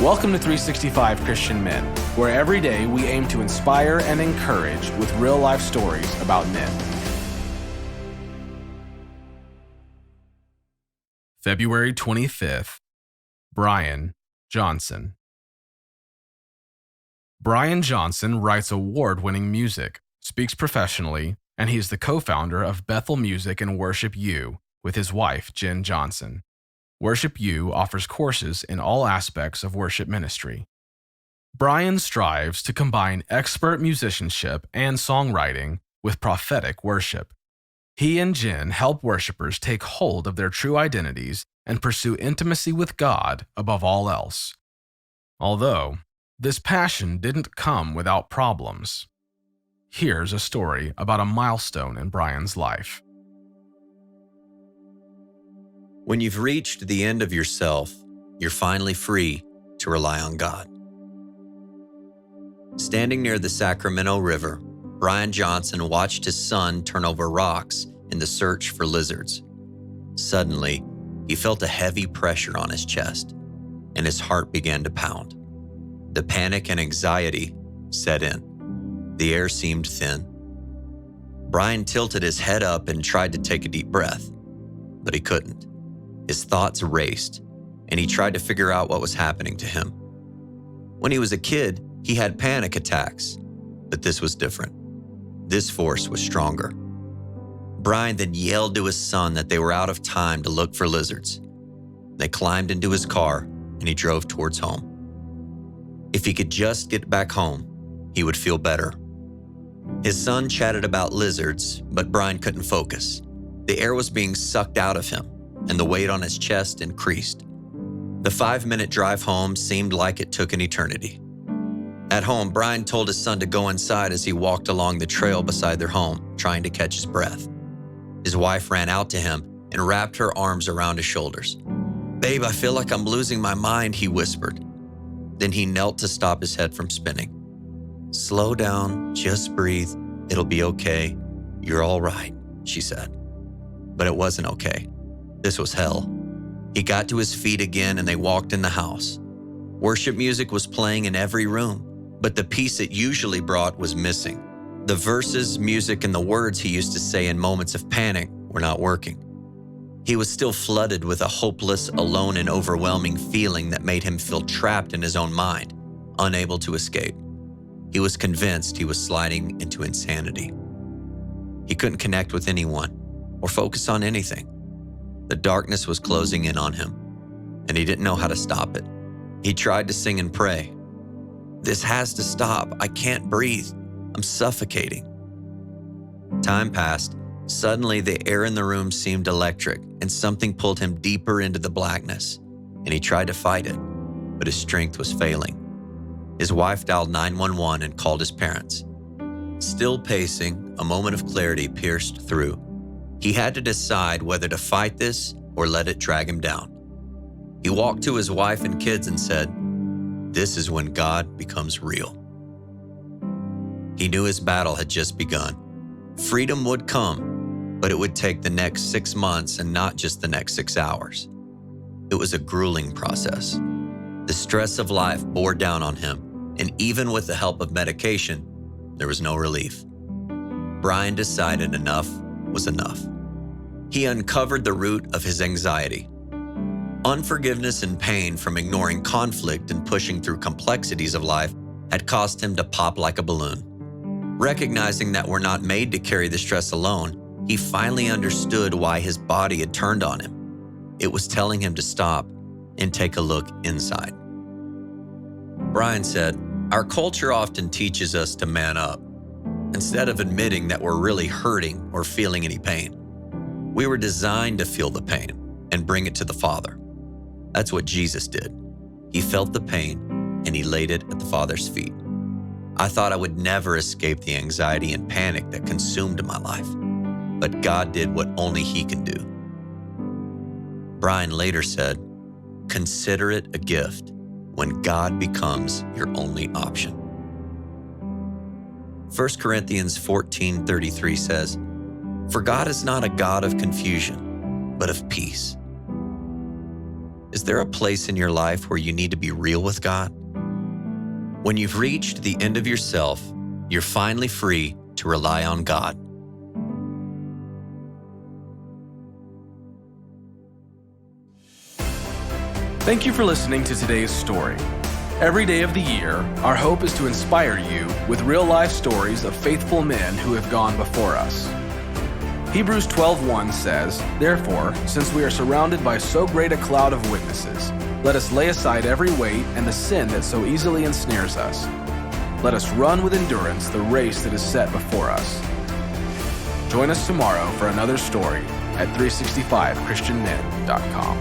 Welcome to 365 Christian Men, where every day we aim to inspire and encourage with real-life stories about men. February 25th, Jenn Johnson. Jenn Johnson writes award-winning music, speaks professionally, and he is the co-founder of Bethel Music and WorshipU with his wife, Jenn Johnson. WorshipU offers courses in all aspects of worship ministry. Jenn strives to combine expert musicianship and songwriting with prophetic worship. He and Jenn help worshipers take hold of their true identities and pursue intimacy with God above all else. Although, this passion didn't come without problems. Here's a story about a milestone in Jenn's life. When you've reached the end of yourself, you're finally free to rely on God. Standing near the Sacramento River, Jenn Johnson watched his son turn over rocks in the search for lizards. Suddenly, he felt a heavy pressure on his chest, and his heart began to pound. The panic and anxiety set in. The air seemed thin. Jenn tilted his head up and tried to take a deep breath, but he couldn't. His thoughts raced, and he tried to figure out what was happening to him. When he was a kid, he had panic attacks, but this was different. This force was stronger. Jenn then yelled to his son that they were out of time to look for lizards. They climbed into his car, and he drove towards home. If he could just get back home, he would feel better. His son chatted about lizards, but Jenn couldn't focus. The air was being sucked out of him, and the weight on his chest increased. The 5-minute drive home seemed like it took an eternity. At home, Jenn told his son to go inside as he walked along the trail beside their home, trying to catch his breath. His wife ran out to him and wrapped her arms around his shoulders. "Babe, I feel like I'm losing my mind," he whispered. Then he knelt to stop his head from spinning. "Slow down, just breathe. It'll be okay. You're all right," she said. But it wasn't okay. This was hell. He got to his feet again and they walked in the house. Worship music was playing in every room, but the peace it usually brought was missing. The verses, music, and the words he used to say in moments of panic were not working. He was still flooded with a hopeless, alone, and overwhelming feeling that made him feel trapped in his own mind, unable to escape. He was convinced he was sliding into insanity. He couldn't connect with anyone or focus on anything. The darkness was closing in on him, and he didn't know how to stop it. He tried to sing and pray. "This has to stop. I can't breathe. I'm suffocating." Time passed. Suddenly, the air in the room seemed electric, and something pulled him deeper into the blackness, and he tried to fight it, but his strength was failing. His wife dialed 911 and called his parents. Still pacing, a moment of clarity pierced through. He had to decide whether to fight this or let it drag him down. He walked to his wife and kids and said, "This is when God becomes real." He knew his battle had just begun. Freedom would come, but it would take the next 6 months and not just the next 6 hours. It was a grueling process. The stress of life bore down on him, and even with the help of medication, there was no relief. Jenn decided enough was enough. He uncovered the root of his anxiety. Unforgiveness and pain from ignoring conflict and pushing through complexities of life had caused him to pop like a balloon. Recognizing that we're not made to carry the stress alone, he finally understood why his body had turned on him. It was telling him to stop and take a look inside. Jenn said, "Our culture often teaches us to man up, instead of admitting that we're really hurting or feeling any pain. We were designed to feel the pain and bring it to the Father. That's what Jesus did. He felt the pain and he laid it at the Father's feet. I thought I would never escape the anxiety and panic that consumed my life, but God did what only He can do." Jenn later said, "Consider it a gift when God becomes your only option." 1 Corinthians 14:33 says, "For God is not a God of confusion, but of peace." Is there a place in your life where you need to be real with God? When you've reached the end of yourself, you're finally free to rely on God. Thank you for listening to today's story. Every day of the year, our hope is to inspire you with real-life stories of faithful men who have gone before us. Hebrews 12:1 says, "Therefore, since we are surrounded by so great a cloud of witnesses, let us lay aside every weight and the sin that so easily ensnares us. Let us run with endurance the race that is set before us." Join us tomorrow for another story at 365christianmen.com.